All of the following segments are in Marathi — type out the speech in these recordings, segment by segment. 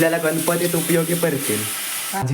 आपल्याला गणपतीत उपयोगी पडतील.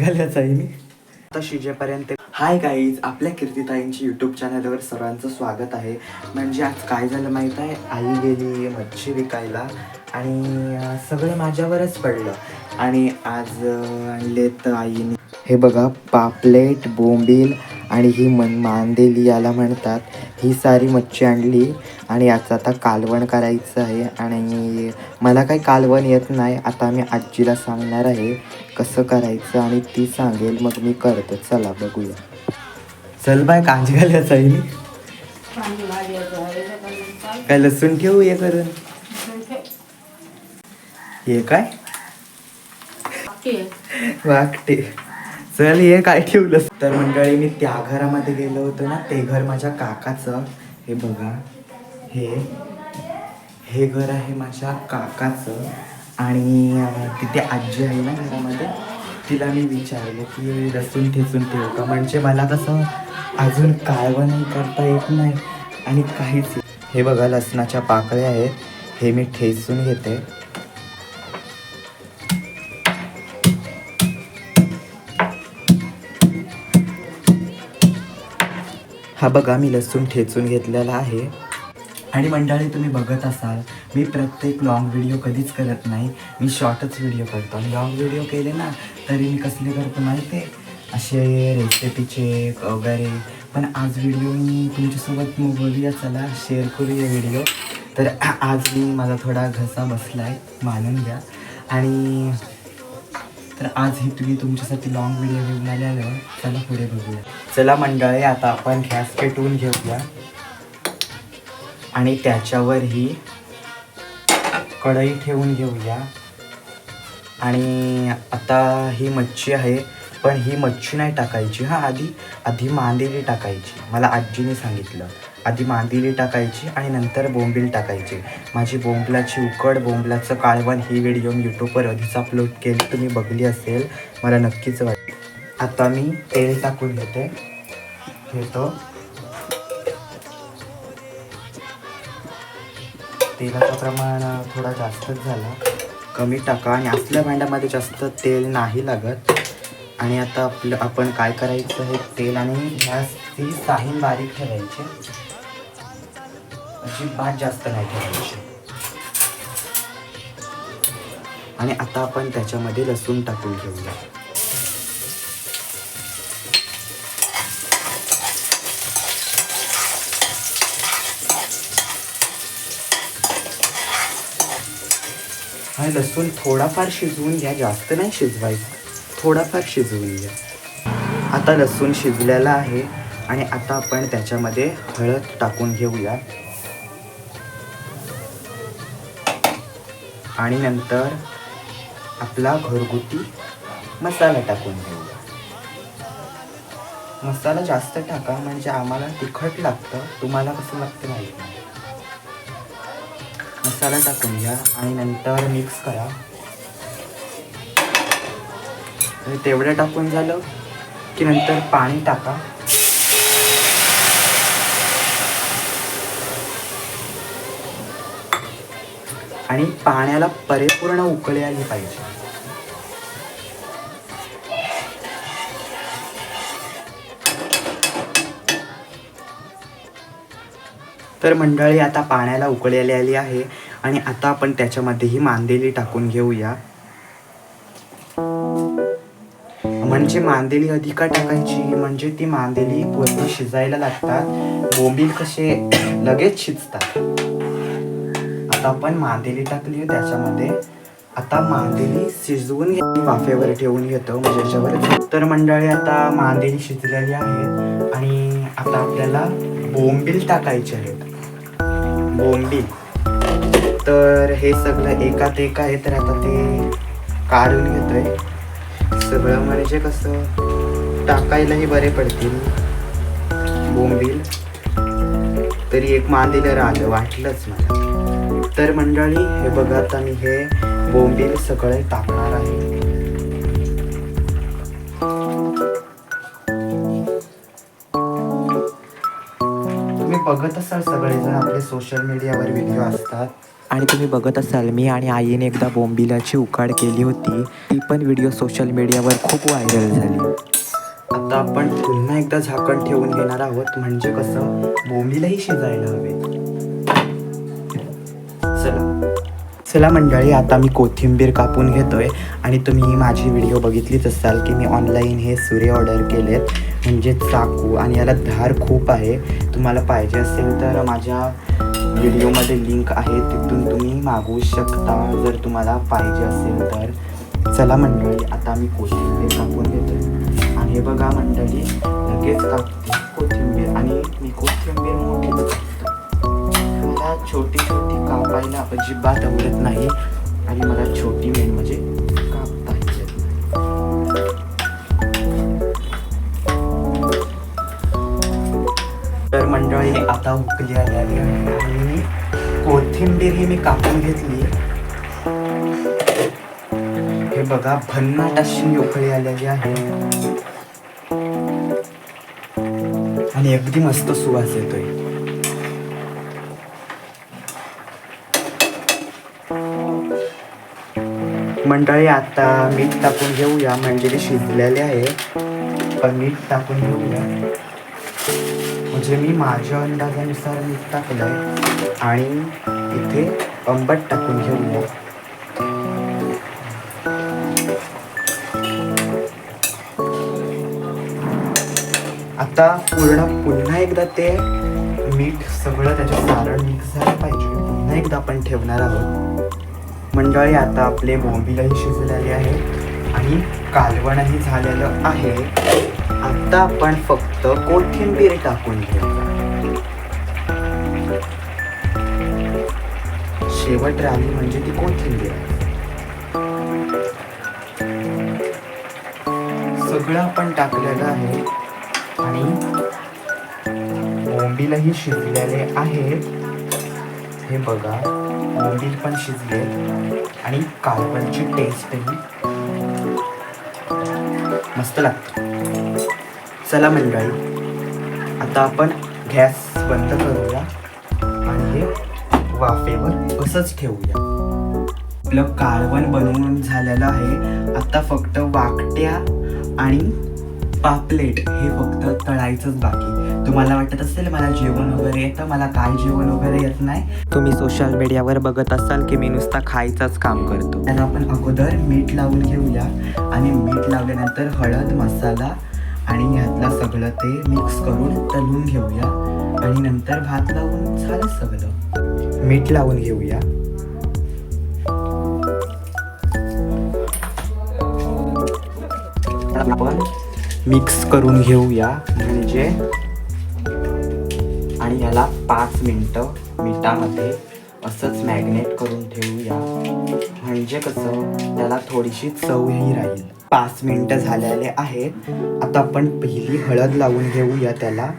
घालायचं आहे मी आता शिजेपर्यंत. हाय गाईज, आपल्या कीर्तिताईंची यूट्यूब चॅनलवर सर्वांचं स्वागत आहे. म्हणजे आज काय झालं माहीत आहे, आई गेली मच्छी विकायला आणि सगळं माझ्यावरच पडलं. आणि आज आणलेत आईने, हे बघा, पापलेट, बोंबील आणि ही मांदेली याला म्हणतात, ही सारी मच्छी आणली आणि याचं आता कालवण करायचं आहे. आणि मला काही कालवण येत नाही, आता मी आजीला सांगणार आहे कसं करायचं आणि ती सांगेल, मग मी करतो. चला बघूया. चल बाय, कांजी घालायचं आहे मी. काय लसूण ठेवू हे करून? हे काय वाकटे. चल, हे काय ठेवलं? तर मंडळी, मी त्या घरामध्ये गेलो होतो ना, ते घर माझ्या काकाचं. हे बघा, हे घर आहे माझ्या काकाचं. आणि तिथे आजी आहे ना घरामध्ये, तिला मी विचारलं की लसूण ठेचून ठेवू का, म्हणजे मला कसं अजून कालवणही करता येत नाही आणि काहीच. हे बघा, लसणाच्या पाकळ्या आहेत, हे मी ठेचून घेते. हा बघा, मी लसूण ठेचून घेतलेला आहे. आणि मंडळी, तुम्ही बघत असाल, मी प्रत्येक लॉंग व्हिडिओ कधीच करत नाही, मी शॉर्टच व्हिडिओ करतो. आणि लॉंग व्हिडिओ केले ना तरी मी कसले करतो माहिती आहे, असे रेसिपीचे वगैरे. पण आज व्हिडिओ मी तुमच्यासोबत बोलूया, चला शेअर करूया व्हिडिओ. तर आज मी, माझा थोडा घसा बसला आहे, मानून घ्या. आणि तर आज ही तुम्ही तुमच्यासाठी लॉंग व्हिडिओ घेऊन आल्यावर चला पुढे बघूया. चला मंडळी, आता आपण गॅस पेटवून घेऊया आणि त्याच्यावर ही कढई ठेवून घेऊया. आणि आता ही मच्छी आहे, पण ही मच्छी नाही टाकायची. आधी मांदेली टाकायची. मला आजीने सांगितलं, आधी मांदेली टाकायची आणि नंतर बोंबील टाकायची. माझी बोंबलाची उकड, बोंबलाचं कालवण ही व्हिडिओ मी यूट्यूबवर आधीच अपलोड केली, तुम्ही बघली असेल, मला नक्कीच वाटते. आता मी तेल टाकून घेतो. तेलाचं प्रमाण थोडा जास्तच झाला, कमी टाका. आणि असल्या भांड्यामध्ये जास्त तेल नाही लागत. आणि आता आपण काय करायचं आहे, तेल आणि गॅसची साहीन बारीक ठेवायची, अजिबात जास्त नाही ठेवायची. आणि आता आपण त्याच्यामध्ये लसूण टाकून घेऊया. आणि लसूण थोडाफार शिजवून घ्या, जास्त नाही शिजवायचं, थोडाफार शिजवून घ्या. आता लसूण शिजलेला आहे आणि आता आपण त्याच्यामध्ये हळद टाकून घेऊया. आणि नंतर आपला घरगुती मसाला टाकून घेऊया. मसाला जास्त टाका, म्हणजे आम्हाला तिखट लागतं, तुम्हाला कसं लागतं माहिती नाही. मसाला टाकून घ्या आणि नंतर मिक्स करा. आणि तेवढं टाकून झालं की नंतर पाणी टाका. आणि पाण्याला परिपूर्ण उकळी आली पाहिजे. तर मंडळी, आता पाण्याला उकळी आली आहे आणि आता आपण त्याच्यामध्ये ही मांदेली टाकून घेऊया. म्हणजे मांदेली अधिक टाकायची, म्हणजे ती मांदेली पूर्ण शिजायला लागतात. बोंबील कसे लगेच शिजतात. आता आपण मांदेली टाकली त्याच्यामध्ये. आता मांदेली शिजवून वाफेवर ठेवून घेतो, म्हणजे याच्यावर. तर मंडळी, आता मांदेली शिजलेली आहे आणि आता आपल्याला बोंबील टाकायचे आहेत. बोंबील, तर हे सगळं एकात एक आहे, तर आता ते काढून घेतोय सगळं, म्हणजे कसं टाकायलाही बरे पडतील बोंबील. तरी एक मांदेलं राहिलं, वाटलंच मला. तर मंडळी, हे बघा, आता मी हे बोंबील सगळे टाकणार आहे. तुम्ही बघत असाल सगळेजण आपले सोशल मीडियावर व्हिडिओ असतात आणि तुम्ही बघत असाल मी आणि आईने एकदा बोंबिलाची उकाड केली होती. ती पण व्हिडिओ सोशल मीडियावर खूप व्हायरल झाली. आता आपण पुन्हा एकदा झाकण ठेवून घेणार आहोत, म्हणजे कसं बोंबीलही शिजायला हवे. चला मंडळी, आता मी कोथिंबीर कापून घेतोय. आणि तुम्ही माझी व्हिडिओ बघितलीच असाल की मी ऑनलाईन हे सुरे ऑर्डर केलेत, म्हणजे चाकू, आणि याला धार खूप आहे. तुम्हाला पाहिजे असेल तर माझ्या व्हिडिओमध्ये लिंक आहे, तिथून तुम्ही मागवू शकता जर तुम्हाला पाहिजे असेल तर. चला मंडळी, आता मी कोथिंबीर कापून घेतोय. आणि हे बघा मंडळी, लगेच कापते कोथिंबीर. आणि मी कोथिंबीर मोठीच कापतो. मला छोटी छोटी कापायला अजिबात आवडत नाही, आणि मला छोटी मेन म्हणजे कापता येत नाही. तर मंडळी आता उकली आलेली आहे आणि कोथिंबीर ही मी कापून घेतली. हे बघा, भन्नाट अशी उकळी आलेली आहे आणि अगदी मस्त सुवास येतोय. मंडळी आता मीठ टाकून घेऊया, म्हणजे ते शिजलेले आहे. पण मीठ टाकून घेऊया, म्हणजे मी माझ्या अंदाजानुसार मीठ टाकलंय. आणि इथे आंबट टाकून घेऊया. आता पुन्हा एकदा ते मीठ सगळं त्याच्यात सारण मिक्स झालं पाहिजे. पुन्हा एकदा आपण ठेवणार आहोत. मंडळी आता आपले बोंबीलही शिजलेले आहे आणि कालवणही झालेलं आहे. आता आपण फक्त कोथिंबीर टाकून घेऊया. शेवट राहिली म्हणजे ती कोथिंबीर. सगळं आपण टाकलेलं आहे आणि बोंबीलही शिजलेले आहेत. हे बघा, बोंबील पण शिजले आणि कालवणची टेस्टही मस्त लागते. चला मंडळी, आता आपण गॅस बंद करूया आणि हे वाफेवर असंच ठेवूया. आपलं कालवण बनवून झालेलं आहे. आता फक्त वाकट्या आणि पापलेट हे फक्त तळायचंच बाकी. तुम्हाला वाटत असेल मला जेवण वगैरे येतं, मला काय जेवण वगैरे येत नाही. तुम्ही सोशल मीडियावर बघत असाल की मी नुसता खायचंच काम करतो. त्याला आपण अगोदर मीठ लावून घेऊया आणि मीठ लावल्यानंतर हळद, मसाला आणि ह्यातलं सगळं ते मिक्स करून तळून घेऊया. आणि नंतर भात लावून झालं सगळं. मीठ लावून घेऊया. आपण मिक्स करून घेऊया म्हणजे, आणि याला 5 मिनिटं मिठामध्ये असंच मॅग्नेट करून ठेवूया, म्हणजे कसं त्याला थोडीशी चवही राहील. 5 मिनिटं झालेले आहेत. आता आपण पहिली हळद लावून घेऊया त्याला.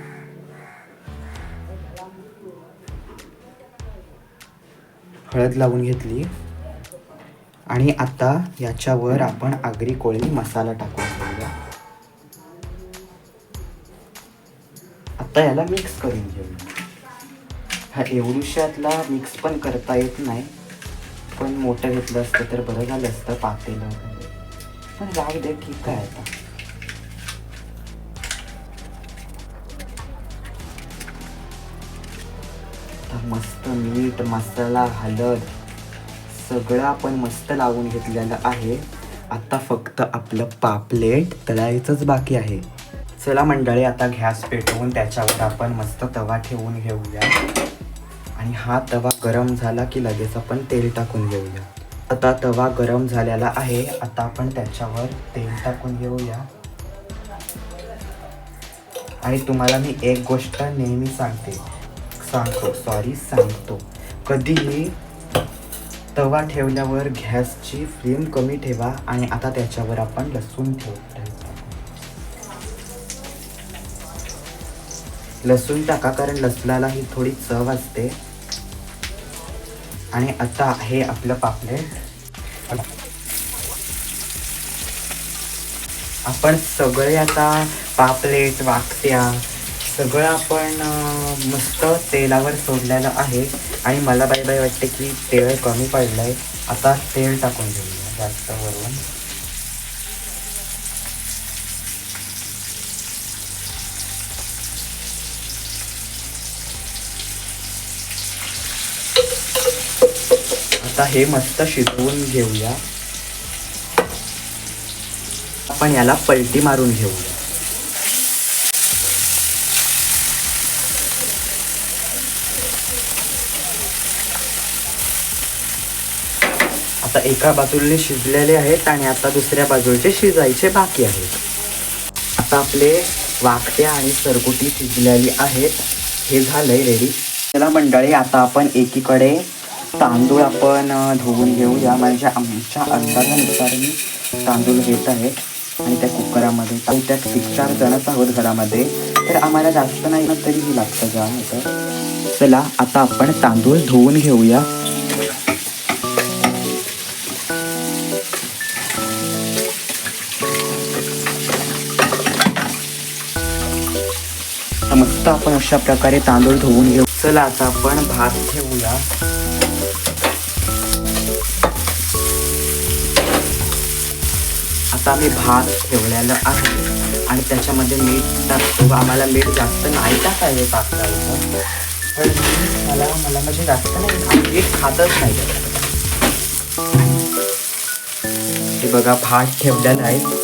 हळद लावून घेतली आणि आता याच्यावर आपण आगरी कोळी मसाला टाकून घेऊया. आता याला मिक्स करून घेऊया. हा एवढुशातला मिक्स पण करता येत नाही, पण मोठं घेतलं असतं तर बरं झालं असतं, पातेलं वगैरे. पण राग दे, ठीक आहे. आता मस्त मीठ, मसाला, हळद सगळं आपण मस्त लावून घेतलेलं आहे. आता फक्त आपलं पापलेट तळायचंच बाकी आहे. चला मंडळी, आता गॅस पेटवून त्याच्यावर आपण मस्त तवा ठेवून घेऊया. आणि हा तवा गरम झाला की लगेच आपण तेल टाकून घेऊया. आता तवा गरम झालेला आहे. आता आपण त्याच्यावर तेल टाकून घेऊया. आणि तुम्हाला मी एक गोष्ट नेहमी सांगतो, कधीही तवा ठेवल्यावर गॅसची फ्लेम कमी ठेवा. आणि आता त्याच्यावर आपण लसूण लसूण टाका, कारण लसणाला ही थोडी चव असते. आणि आता हे आपलं पापलेट आपण सगळे आता पापलेट, वाकट्या सगळं आपण मस्त तेलावर सोडलेलं आहे आणि मला बाई बाई वाटते की तेल कमी पडलं आहे. आता तेल टाकून घेऊया जास्त वरून. आता हे मस्त शिजवून घेऊया. आपण याला पलटी मारून घेऊया. आता एका बाजूने शिजलेले आहेत आणि आता दुसऱ्या बाजूचे शिजायचे बाकी आहेत. आता आपले वाकट्या आणि सरगुटी शिजलेली आहेत. हे झालंय रेडी. चला मंडळी, आता आपण एकीकडे तांदूळ आपण धुवून घेऊया. म्हणजे आमच्या अंदाजानुसार मी तांदूळ घेत आहे आणि त्या कुकरामध्ये त्यात 3-4 जणच आहोत घरामध्ये, तर आम्हाला जास्त नाही ना तरीही लागतं जा होतं. चला आता आपण तांदूळ धुवून घेऊया. मस्त आपण अशा प्रकारे तांदूळ धुवून घेऊ. चला आता आपण भात ठेवूया. आता आम्ही भात ठेवलेला आहे आणि त्याच्यामध्ये मीठ टाकतो. आम्हाला मीठ जास्त नाही टाकायचं टाकायचं, पण मला म्हणजे जास्त नाही, मीठ खातच नाही. हे बघा भात ठेवलेला आहे.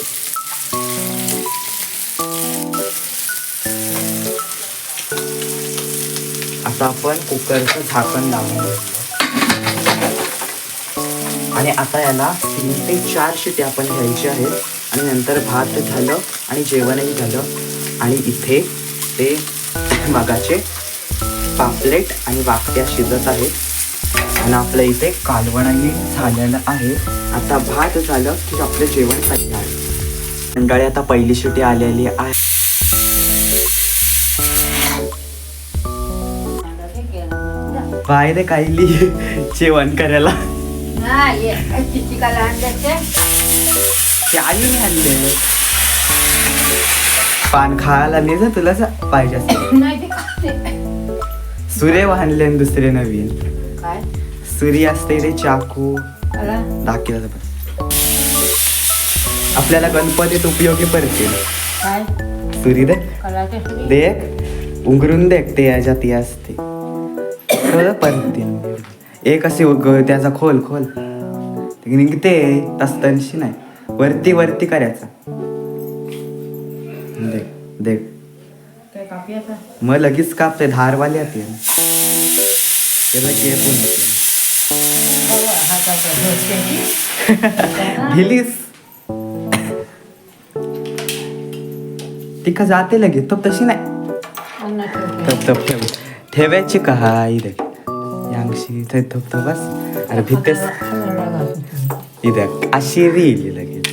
आता आपण कुकरचं झाकण लावून घेऊ आणि आता याला 3 ते 4 शिट्या आपण घ्यायची आहेत आणि नंतर भात झालं आणि जेवणही झालं. आणि इथे ते मगाचे पापलेट आणि वाकट्या शिजत आहेत आणि आपलं इथे कालवणही झालेलं आहे. आता भात झालं की आपलं जेवण तयार आहे. मंडळी आता पहिली शिटी आलेली आहे. बाय दे कायली जेवण करायला आई आणले पान खायला नाही जा तुला पाहिजे सूर्य आणले दुसरे नवीन सूर्य असते रे चाकू दाखिला. आपल्याला गणपतीत उपयोगी पडतील. सुरी दे उंगरून दे ते याच्यात असते परतील. एक असे त्याचा खोल खोल निघते तस्तनशी नाही, वरती वरती करायचा. देख देख मग लगेच कापते धारवाली येते भिलीस ती का जाते लगेच तो तशी नाही. तप ठेव ठेवायची का हा इथे यांशी थप बस. अरे भितेस इथे अशी येईल लगेच.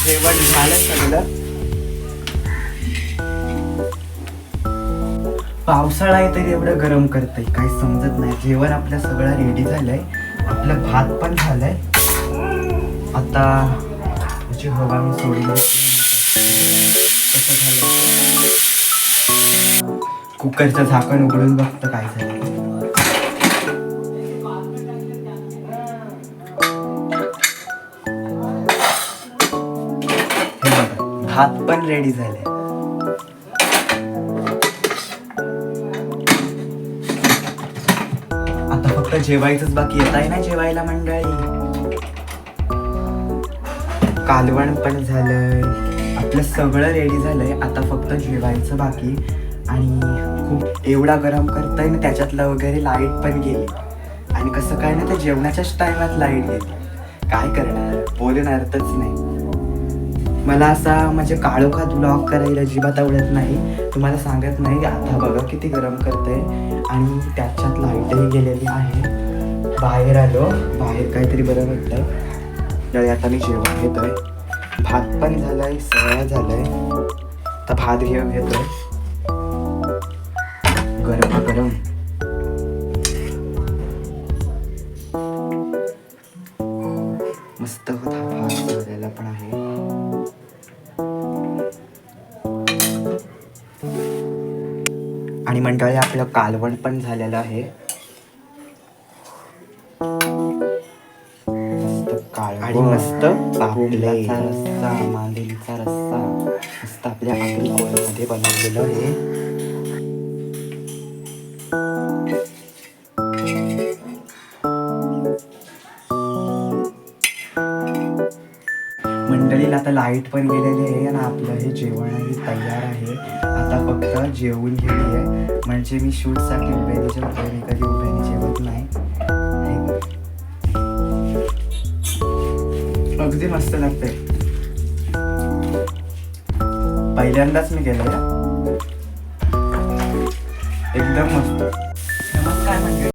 जेवण झालं सगळं. पावसाळा आहे तरी एवढं गरम करतंय काही समजत नाही. जेवण आपलं सगळं रेडी झालंय. आपलं भात पण झालंय. आता त्याची हवा मी सोडून कसं झालं. कुकरचं झाकण उघडून बघतं काय झालं. हे बघा भात पण रेडी झाले. आता फक्त जेवायचंच बाकी. येत आहे ना जेवायला मंडळी. कालवण पण झालंय. आपलं सगळं रेडी झालंय. आता फक्त जेवायचं बाकी. आणि खूप एवढा गरम करताय ना त्याच्यातलं वगैरे लाईट पण गेली. आणि कसं काय ना त्या जेवणाच्याच टायमात लाईट गेली. काय करणार, बोलून अर्थच नाही. मला असा म्हणजे काळोखात ब्लॉग करायला अजिबात आवडत नाही. तुम्हाला सांगत नाही. आता बघा किती गरम करतंय आणि त्याच्यात लाईटही गेलेली आहे. बाहेर आलो. बाहेर काहीतरी बरं वाटतंय. आता मी जेवण घेतोय. भात पण झालाय, सगळं झालंय. आता भात घेतोय गरम गरम. आणि मंडळी आपलं कालवण पण झालेलं आहे. मस्त कालवण आणि मस्त पापलेचा रस्सा, मांदेलीचा रस्सा मस्त आपल्या आगरी कोळमध्ये बनवलेलं आहे. मंडळीला आता लाईट पण गेलेली आहे आणि आपलं हे जेवणही तयार आहे. आता फक्त जेवून घेऊया, म्हणजे मी शूटसाठी उभ्याने जेवतो. मी कधी उभ्याने जेवत नाही. अगदी मस्त लागते. पहिल्यांदाच मी केलंय, एकदम मस्त. नमस्कार मंडळी.